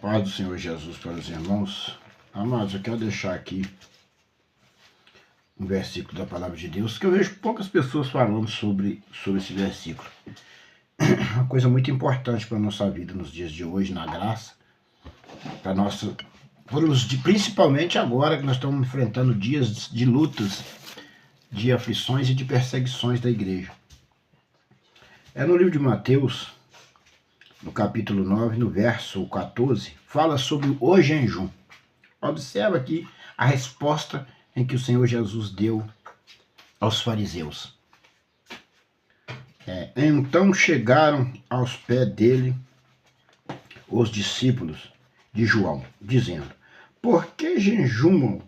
paz do Senhor Jesus para os irmãos. Amados, eu quero deixar aqui um versículo da palavra de Deus, que eu vejo poucas pessoas falando sobre esse versículo. Uma coisa muito importante para a nossa vida nos dias de hoje, na graça, para nossa, principalmente agora que nós estamos enfrentando dias de lutas, de aflições e de perseguições da igreja. É no livro de Mateus, no capítulo 9, no verso 14, fala sobre o jejum. Observa aqui a resposta em que o Senhor Jesus deu aos fariseus. Então chegaram aos pés dele os discípulos de João, dizendo: Por que jejuamos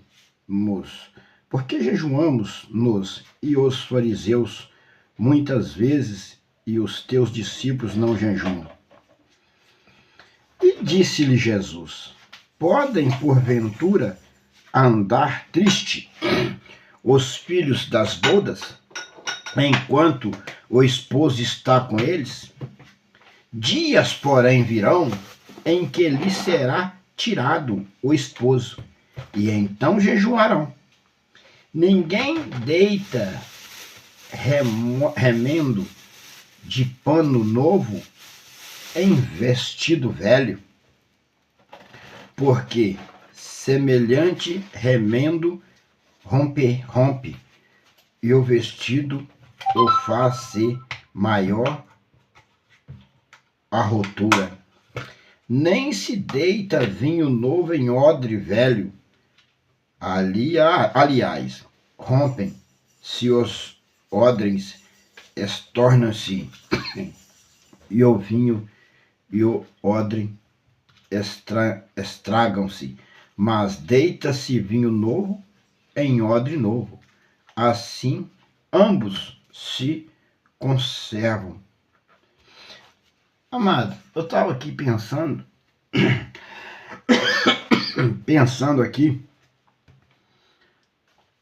nós e os fariseus muitas vezes e os teus discípulos não jejuam? E disse-lhe Jesus: Podem porventura andar triste os filhos das bodas, enquanto o esposo está com eles? Dias, porém, virão em que lhe será tirado o esposo, e então jejuarão. Ninguém deita remendo de pano novo em vestido velho, porque semelhante remendo rompe, e o vestido o faz ser maior a rotura. Nem se deita vinho novo em odre velho. Aliás, rompem-se os odres, tornam-se e o vinho e o odre estragam-se, mas deita-se vinho novo em odre novo. Assim, ambos se conservam. Amado, eu estava aqui pensando aqui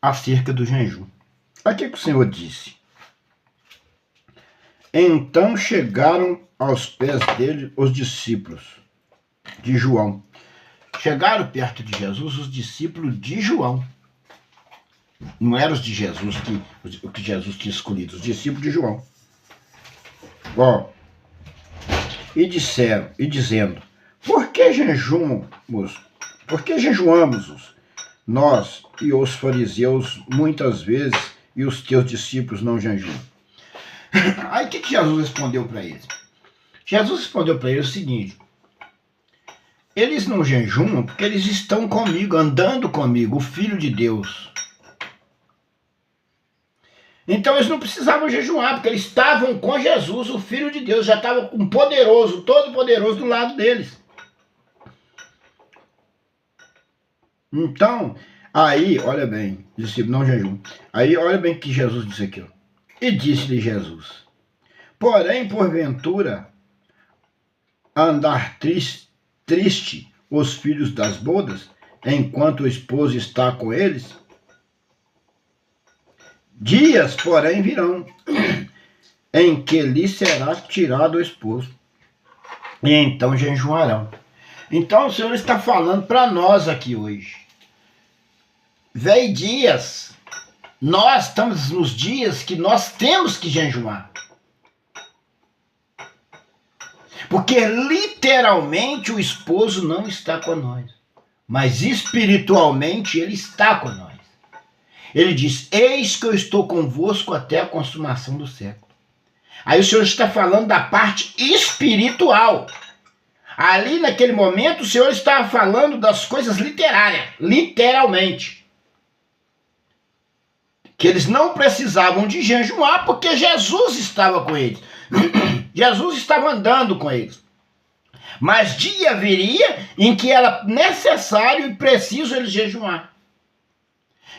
acerca do jejum. Olha o que o Senhor disse. Então chegaram aos pés dele os discípulos de João. Chegaram perto de Jesus os discípulos de João. Não eram os de Jesus que Jesus tinha escolhido, os discípulos de João. E dizendo: Por que jejuamos nós e os fariseus muitas vezes e os teus discípulos não jejuam? Aí o que Jesus respondeu para eles? Jesus respondeu para eles o seguinte: eles não jejuam porque eles estão comigo, andando comigo, o Filho de Deus. Então eles não precisavam jejuar, porque eles estavam com Jesus, o Filho de Deus, já estava com o poderoso, todo-poderoso do lado deles. Então, aí, olha bem, discípulo, não jejum. Aí, olha bem o que Jesus disse aqui. E disse-lhe Jesus: Porém, porventura, andar triste os filhos das bodas, enquanto o esposo está com eles? Dias, porém, virão em que lhe será tirado o esposo, e então jejuarão. Então o Senhor está falando para nós aqui hoje. Vem dias, nós estamos nos dias que nós temos que jejuar. Porque literalmente o esposo não está com nós, mas espiritualmente ele está com nós. Ele diz: Eis que eu estou convosco até a consumação do século. Aí o Senhor está falando da parte espiritual. Ali naquele momento o Senhor estava falando das coisas literárias, literalmente. Que eles não precisavam de jejuar porque Jesus estava com eles. Jesus estava andando com eles. Mas dia viria em que era necessário e preciso eles jejuar.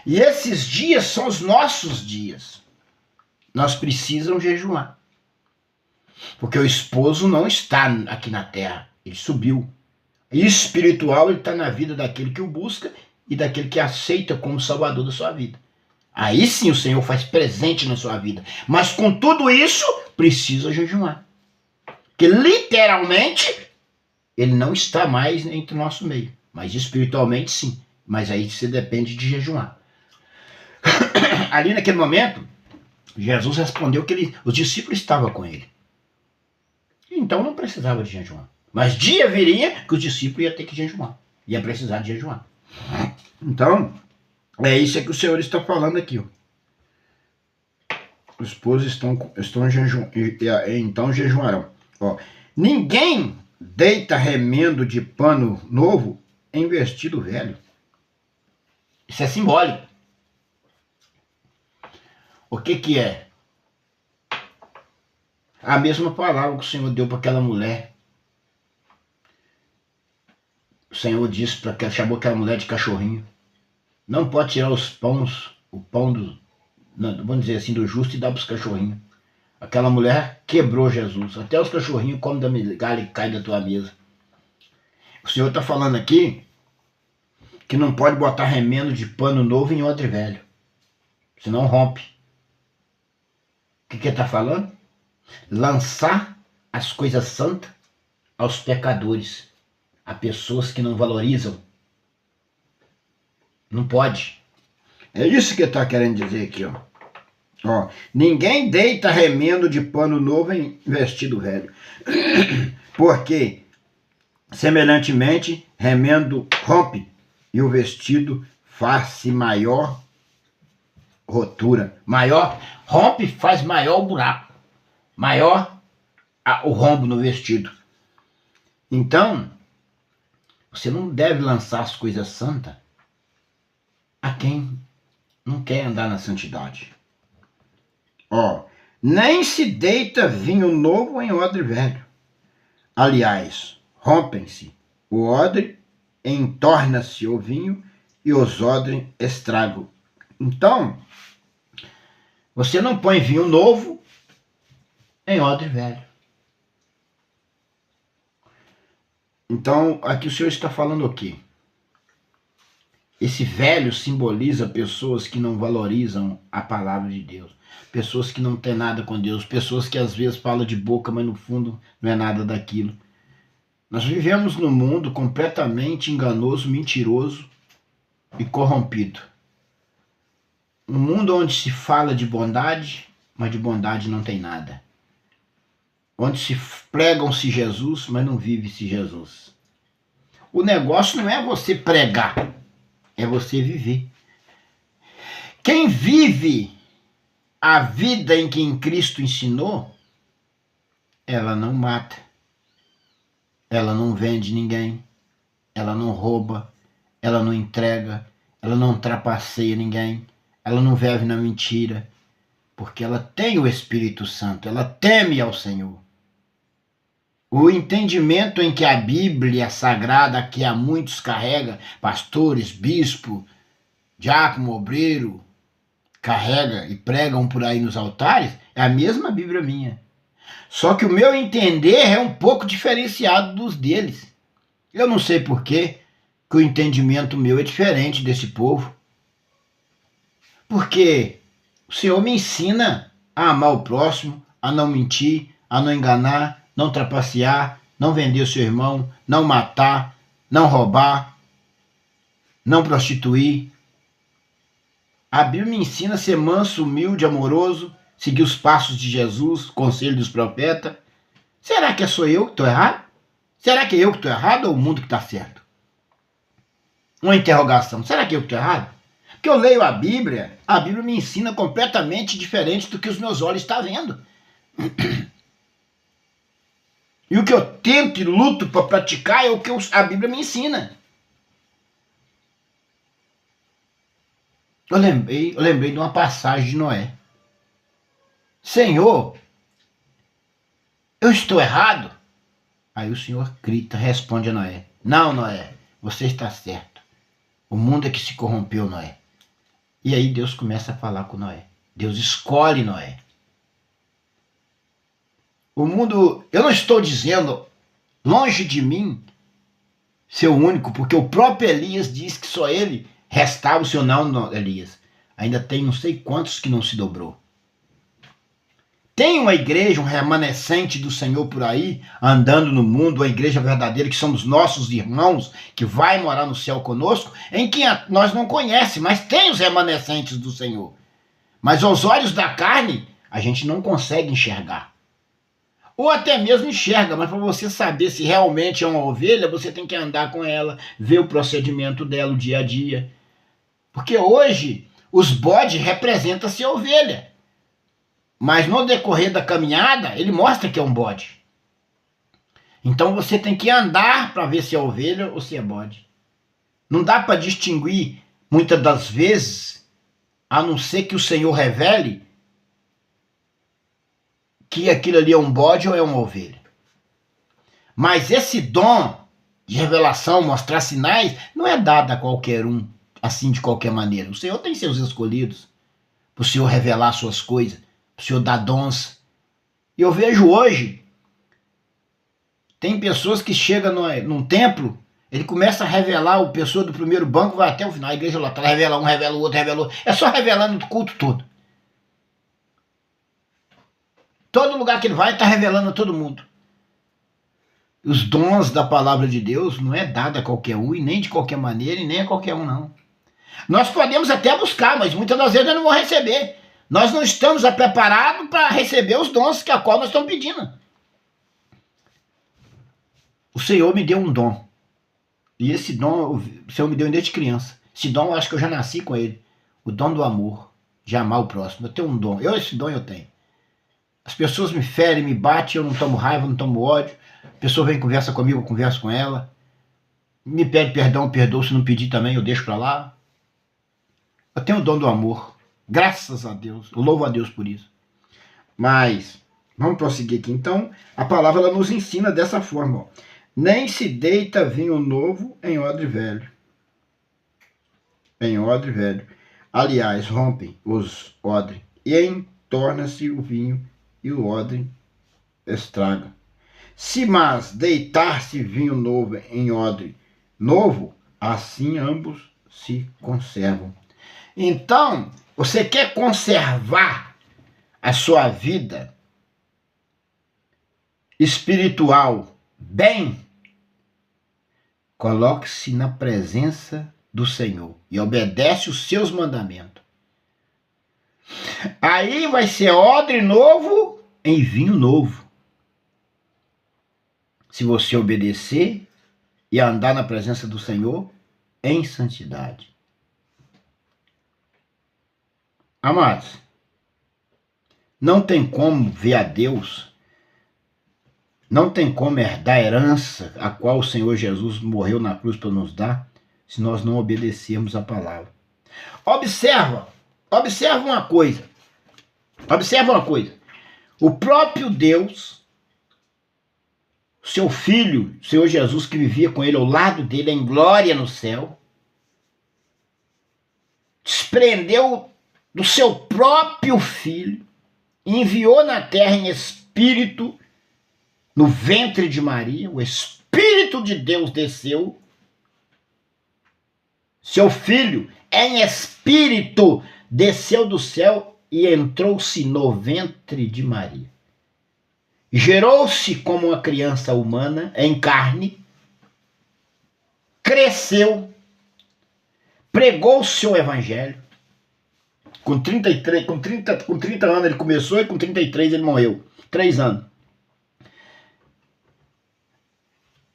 E esses dias são os nossos dias. Nós precisamos jejuar. Porque o esposo não está aqui na terra. Ele subiu. E espiritual ele está na vida daquele que o busca e daquele que aceita como salvador da sua vida. Aí sim o Senhor faz presente na sua vida. Mas com tudo isso, precisa jejuar. Porque literalmente ele não está mais entre o nosso meio. Mas espiritualmente sim. Mas aí você depende de jejuar. Ali naquele momento, Jesus respondeu que os discípulos estavam com ele. Então não precisava de jejuar. Mas dia viria que os discípulos iam ter que jejuar. Ia precisar de jejuar. Então, é isso que o Senhor está falando aqui. Ó. Os esposos estão jejuando, então jejuarão. Ó, ninguém deita remendo de pano novo em vestido velho. Isso é simbólico. O que é? A mesma palavra que o Senhor deu para aquela mulher. O Senhor disse para que chamou aquela mulher de cachorrinho. Não pode tirar o pão do, vamos dizer assim, do justo e dar para os cachorrinhos. Aquela mulher quebrou Jesus. Até os cachorrinhos comem da migalha e caem da tua mesa. O Senhor está falando aqui que não pode botar remendo de pano novo em odre velho. Senão rompe. O que ele está falando? Lançar as coisas santas aos pecadores, a pessoas que não valorizam. Não pode. É isso que ele está querendo dizer aqui, ó. Ó, ninguém deita remendo de pano novo em vestido velho. Porque, semelhantemente, remendo rompe e o vestido faz-se maior rotura. Maior, rompe faz maior o buraco. Maior o rombo no vestido. Então, você não deve lançar as coisas santas a quem não quer andar na santidade. Ó, nem se deita vinho novo em odre velho. Aliás, rompem-se o odre, entorna-se o vinho e os odres estragam. Então, você não põe vinho novo em odre velho. Então, aqui o Senhor está falando o quê? Esse velho simboliza pessoas que não valorizam a palavra de Deus. Pessoas que não têm nada com Deus. Pessoas que às vezes falam de boca, mas no fundo não é nada daquilo. Nós vivemos num mundo completamente enganoso, mentiroso e corrompido. Um mundo onde se fala de bondade, mas de bondade não tem nada. Onde se pregam-se Jesus, mas não vive-se Jesus. O negócio não é você pregar, é você viver. Quem vive a vida em que em Cristo ensinou, ela não mata, ela não vende ninguém, ela não rouba, ela não entrega, ela não trapaceia ninguém, ela não vive na mentira, porque ela tem o Espírito Santo, ela teme ao Senhor. O entendimento em que a Bíblia Sagrada, que há muitos carrega, pastores, bispo, diácono, obreiro, carrega e pregam por aí nos altares, é a mesma Bíblia minha. Só que o meu entender é um pouco diferenciado dos deles. Eu não sei por quê que o entendimento meu é diferente desse povo. Porque o Senhor me ensina a amar o próximo, a não mentir, a não enganar, não trapacear, não vender o seu irmão, não matar, não roubar, não prostituir. A Bíblia me ensina a ser manso, humilde, amoroso, seguir os passos de Jesus, conselho dos profetas. Será que sou eu que estou errado? Será que é eu que estou errado ou o mundo que está certo? Uma interrogação. Será que eu que estou errado? Porque eu leio a Bíblia me ensina completamente diferente do que os meus olhos estão vendo. E o que eu tento e luto para praticar é o que a Bíblia me ensina. Eu lembrei de uma passagem de Noé. Senhor, eu estou errado? Aí o Senhor grita, responde a Noé. Não, Noé, você está certo. O mundo é que se corrompeu, Noé. E aí Deus começa a falar com Noé. Deus escolhe Noé. O mundo, eu não estou dizendo, longe de mim, ser o único, porque o próprio Elias diz que só ele restava o seu não, Elias. Ainda tem não sei quantos que não se dobrou. tem uma igreja, um remanescente do Senhor por aí, andando no mundo, uma igreja verdadeira, que somos nossos irmãos, que vai morar no céu conosco, em que nós não conhecemos, mas tem os remanescentes do Senhor. Mas aos olhos da carne, a gente não consegue enxergar. Ou até mesmo enxerga, mas para você saber se realmente é uma ovelha, você tem que andar com ela, ver o procedimento dela, o dia a dia. Porque hoje, os bodes representam ser ovelha. Mas no decorrer da caminhada, ele mostra que é um bode. Então você tem que andar para ver se é ovelha ou se é bode. Não dá para distinguir, muitas das vezes, a não ser que o Senhor revele que aquilo ali é um bode ou é uma ovelha. Mas esse dom de revelação, mostrar sinais, não é dado a qualquer um, assim de qualquer maneira. O Senhor tem seus escolhidos, para o Senhor revelar suas coisas, para o Senhor dar dons. E eu vejo hoje, tem pessoas que chegam num templo, ele começa a revelar, o pessoa do primeiro banco vai até o final, a igreja lá atrás, revela um, revela o outro, revela o outro. É só revelando o culto todo. Todo lugar que ele vai, está revelando a todo mundo. Os dons da palavra de Deus não é dado a qualquer um, e nem de qualquer maneira, e nem a qualquer um, não. Nós podemos até buscar, mas muitas das vezes nós não vamos receber. Nós não estamos preparados para receber os dons que a qual nós estamos pedindo. O Senhor me deu um dom. E esse dom, o Senhor me deu desde criança. Esse dom, eu acho que eu já nasci com ele. O dom do amor. De amar o próximo. Eu tenho um dom. Esse dom eu tenho. As pessoas me ferem, me batem, eu não tomo raiva, não tomo ódio. A pessoa vem e conversa comigo, eu converso com ela. Me pede perdão, eu perdoo. Se não pedir também, eu deixo pra lá. Eu tenho o dom do amor. Graças a Deus. Eu louvo a Deus por isso. Mas, vamos prosseguir aqui. Então, a palavra ela nos ensina dessa forma. Ó. Nem se deita vinho novo em odre velho. Em odre velho. Aliás, rompem os odres. E entorna-se o vinho e o odre estraga. Se mas deitar-se vinho novo em odre novo, assim ambos se conservam. Então, você quer conservar a sua vida espiritual bem? Coloque-se na presença do Senhor e obedece os seus mandamentos. Aí vai ser odre novo em vinho novo. Se você obedecer e andar na presença do Senhor em santidade. Amados, não tem como ver a Deus, não tem como herdar a herança a qual o Senhor Jesus morreu na cruz para nos dar, se nós não obedecermos a palavra. Observa uma coisa. O próprio Deus, seu Filho, Senhor Jesus, que vivia com ele ao lado dele em glória no céu, desprendeu do seu próprio Filho, enviou na terra em espírito, no ventre de Maria, o Espírito de Deus desceu, seu Filho em espírito desceu do céu e entrou-se no ventre de Maria. Gerou-se como uma criança humana em carne, cresceu, pregou o seu evangelho. Com 30 anos ele começou e com 33 ele morreu. 3 anos.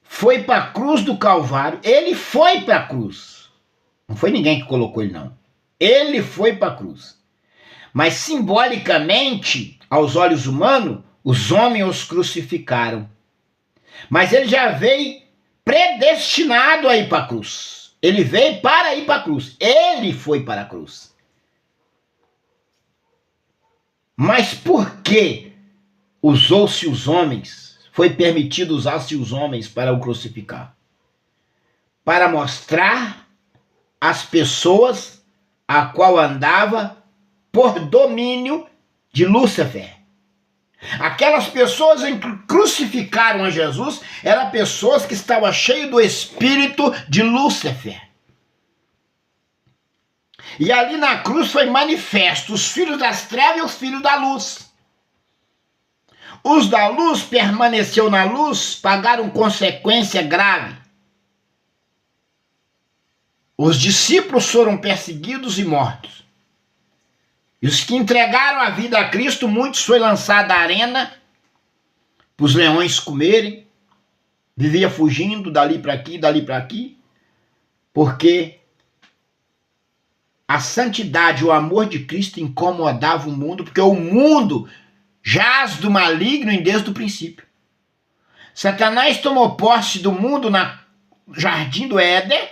Foi para a cruz do Calvário. Ele foi para a cruz. Não foi ninguém que colocou ele, não. Ele foi para a cruz. Mas simbolicamente, aos olhos humanos, os homens os crucificaram. Mas ele já veio predestinado a ir para a cruz. Ele veio para ir para a cruz. Ele foi para a cruz. Mas por que usou-se os homens? Foi permitido usar-se os homens para o crucificar? Para mostrar às pessoas a qual andava por domínio de Lúcifer. Aquelas pessoas que crucificaram a Jesus eram pessoas que estavam cheias do espírito de Lúcifer. E ali na cruz foi manifesto os filhos das trevas e os filhos da luz. Os da luz permaneceu na luz, pagaram consequência grave. Os discípulos foram perseguidos e mortos. E os que entregaram a vida a Cristo, muitos foi lançado à arena, para os leões comerem, vivia fugindo dali para aqui, porque a santidade, o amor de Cristo incomodava o mundo, porque o mundo jaz do maligno desde o princípio. Satanás tomou posse do mundo no jardim do Éden,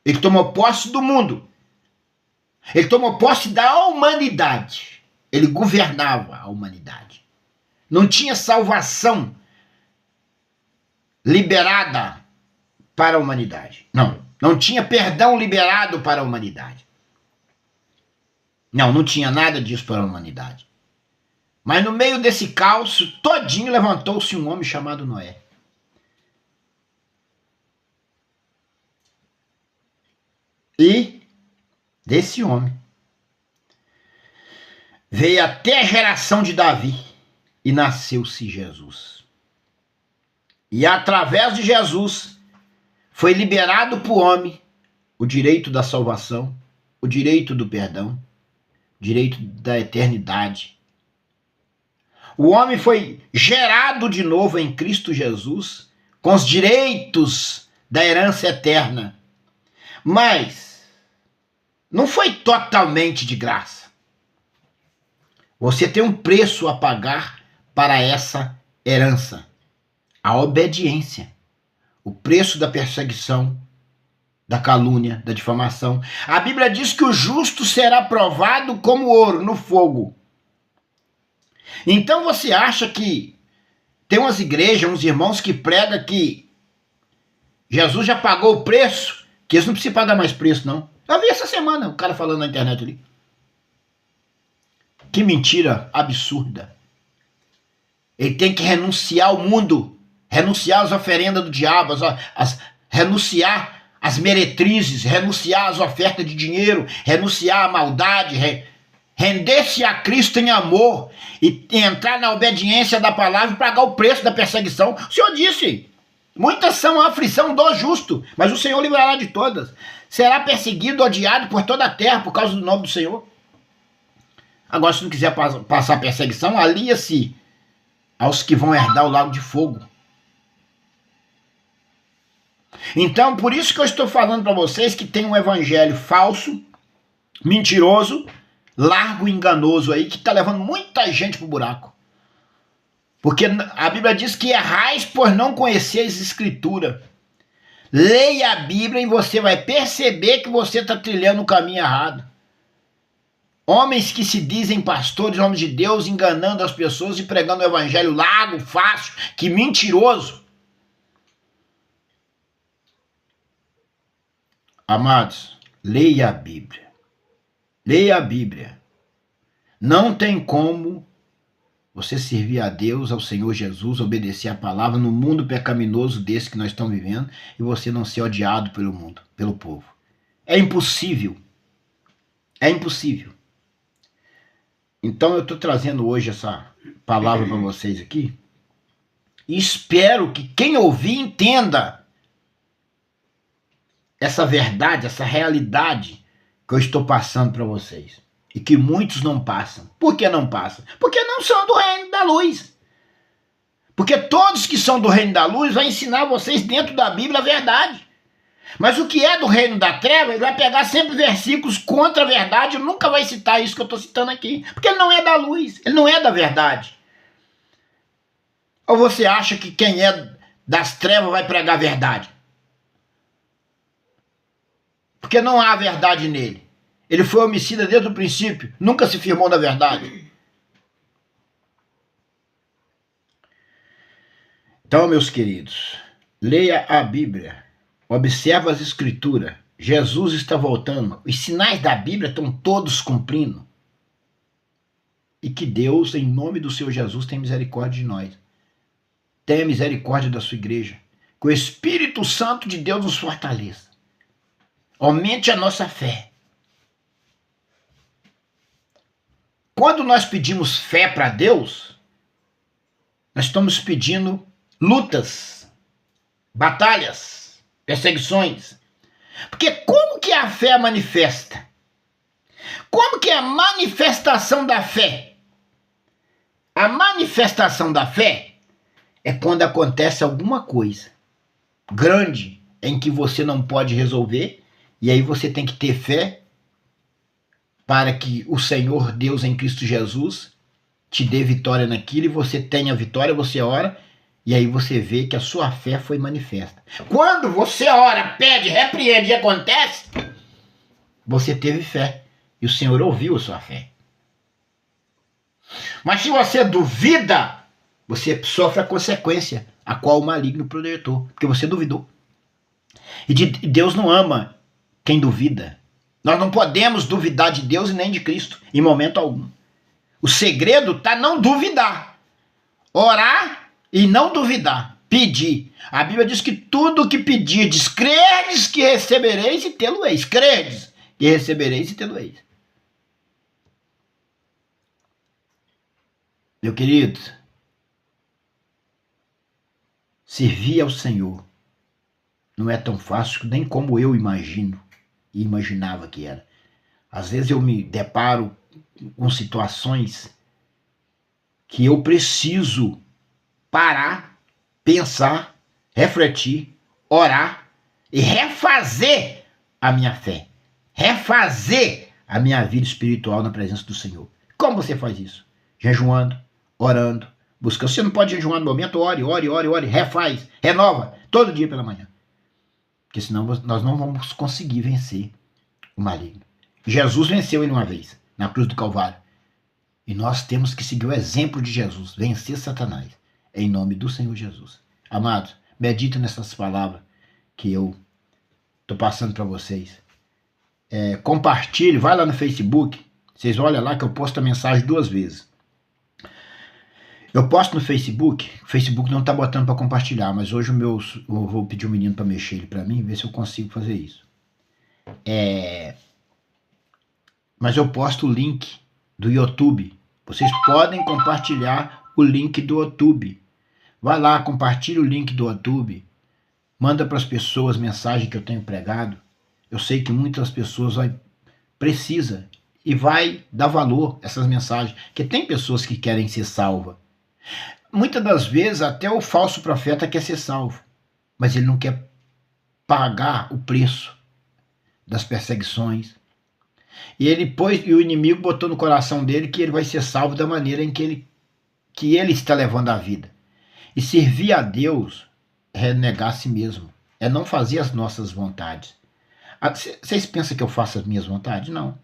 ele tomou posse do mundo, ele tomou posse da humanidade, ele governava a humanidade. Não tinha salvação liberada para a humanidade. Não tinha perdão liberado para a humanidade. Não tinha nada disso para a humanidade. Mas no meio desse caos todinho levantou-se um homem chamado Noé. E desse homem veio até a geração de Davi e nasceu-se Jesus. E através de Jesus foi liberado para o homem o direito da salvação, o direito do perdão, o direito da eternidade. O homem foi gerado de novo em Cristo Jesus com os direitos da herança eterna. Mas não foi totalmente de graça. Você tem um preço a pagar para essa herança. A obediência. O preço da perseguição, da calúnia, da difamação. A Bíblia diz que o justo será provado como ouro no fogo. Então você acha que tem umas igrejas, uns irmãos que pregam que Jesus já pagou o preço, que eles não precisam pagar mais preço, não. Eu vi essa semana o cara falando na internet ali. Que mentira absurda. Ele tem que renunciar ao mundo, renunciar às oferendas do diabo, renunciar às meretrizes, renunciar às ofertas de dinheiro, renunciar à maldade, render-se a Cristo em amor e entrar na obediência da palavra e pagar o preço da perseguição. O Senhor disse, muitas são a aflição do justo, mas o Senhor livrará de todas. Será perseguido, odiado por toda a terra por causa do nome do Senhor. Agora, se não quiser passar perseguição, alia-se aos que vão herdar o lago de fogo. Então, por isso que eu estou falando para vocês que tem um evangelho falso, mentiroso, largo e enganoso aí, que está levando muita gente para o buraco. Porque a Bíblia diz que errais por não conheceres Escritura. Leia a Bíblia e você vai perceber que você está trilhando o caminho errado. Homens que se dizem pastores, homens de Deus, enganando as pessoas e pregando o evangelho largo, fácil, que mentiroso. Amados, leia a Bíblia. Leia a Bíblia. Não tem como você servir a Deus, ao Senhor Jesus, obedecer a palavra no mundo pecaminoso desse que nós estamos vivendo e você não ser odiado pelo mundo, pelo povo. É impossível. É impossível. Então eu estou trazendo hoje essa palavra para vocês aqui e espero que quem ouvir entenda essa verdade, essa realidade que eu estou passando para vocês. E que muitos não passam. Por que não passam? Porque não são do reino da luz. Porque todos que são do reino da luz vão ensinar vocês dentro da Bíblia a verdade. Mas o que é do reino da treva, ele vai pegar sempre versículos contra a verdade e nunca vai citar isso que eu estou citando aqui. Porque ele não é da luz, ele não é da verdade. Ou você acha que quem é das trevas vai pregar a verdade? Porque não há verdade nele. Ele foi homicida desde o princípio, nunca se firmou na verdade. Então, meus queridos, leia a Bíblia, observe as Escrituras. Jesus está voltando. Os sinais da Bíblia estão todos cumprindo. E que Deus, em nome do Senhor Jesus, tenha misericórdia de nós. Tenha misericórdia da sua igreja. Que o Espírito Santo de Deus nos fortaleça. Aumente a nossa fé. Quando nós pedimos fé para Deus, Nós estamos pedindo lutas, batalhas, perseguições. Porque como que a fé manifesta? Como que é a manifestação da fé? A manifestação da fé é quando acontece alguma coisa grande em que você não pode resolver, e aí você tem que ter fé para que o Senhor Deus em Cristo Jesus te dê vitória naquilo, e você tenha vitória, você ora, e aí você vê que a sua fé foi manifesta. Quando você ora, pede, repreende e acontece, você teve fé, e o Senhor ouviu a sua fé. Mas se você duvida, você sofre a consequência, a qual o maligno projetou, porque você duvidou. E Deus não ama quem duvida. Nós não podemos duvidar de Deus e nem de Cristo, em momento algum. O segredo está não duvidar. Orar e não duvidar. Pedir. A Bíblia diz que tudo o que pedirdes, credes que recebereis e tê-lo-eis. Credes que recebereis e tê-lo-eis. Meu querido, servir ao Senhor não é tão fácil nem como eu imagino e imaginava que era. Às vezes eu me deparo com situações que eu preciso parar, pensar, refletir, orar e refazer a minha fé, refazer a minha vida espiritual na presença do Senhor. Como você faz isso? Jejuando, orando, buscando. Você não pode jejuar no momento, ore, refaz, renova, todo dia pela manhã. Porque senão nós não vamos conseguir vencer o maligno. Jesus venceu ele uma vez, na cruz do Calvário. E nós temos que seguir o exemplo de Jesus, vencer Satanás, em nome do Senhor Jesus. Amados, medita nessas palavras que eu estou passando para vocês. Compartilhe, vai lá no Facebook, vocês olham lá que eu posto a mensagem 2 vezes. Eu posto no Facebook, o Facebook não está botando para compartilhar, mas hoje eu vou pedir um menino para mexer ele para mim, ver se eu consigo fazer isso. Mas eu posto o link do YouTube. Vocês podem compartilhar o link do YouTube. Vai lá, compartilha o link do YouTube. Manda para as pessoas mensagem que eu tenho pregado. Eu sei que muitas pessoas precisam e vai dar valor a essas mensagens. Porque tem pessoas que querem ser salvas. Muitas das vezes até o falso profeta quer ser salvo, mas ele não quer pagar o preço das perseguições. E o inimigo botou no coração dele que ele vai ser salvo da maneira em que ele está levando a vida. E servir a Deus é negar a si mesmo, é não fazer as nossas vontades. Vocês pensam que eu faço as minhas vontades? Não.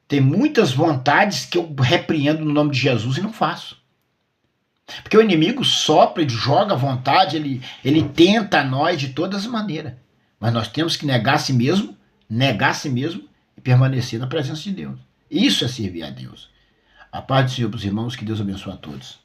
Tem muitas vontades que eu repreendo no nome de Jesus e não faço. Porque o inimigo sopra e joga a vontade, ele tenta a nós de todas as maneiras. Mas nós temos que negar a si mesmo e permanecer na presença de Deus. Isso é servir a Deus. A paz do Senhor para os irmãos, que Deus abençoe a todos.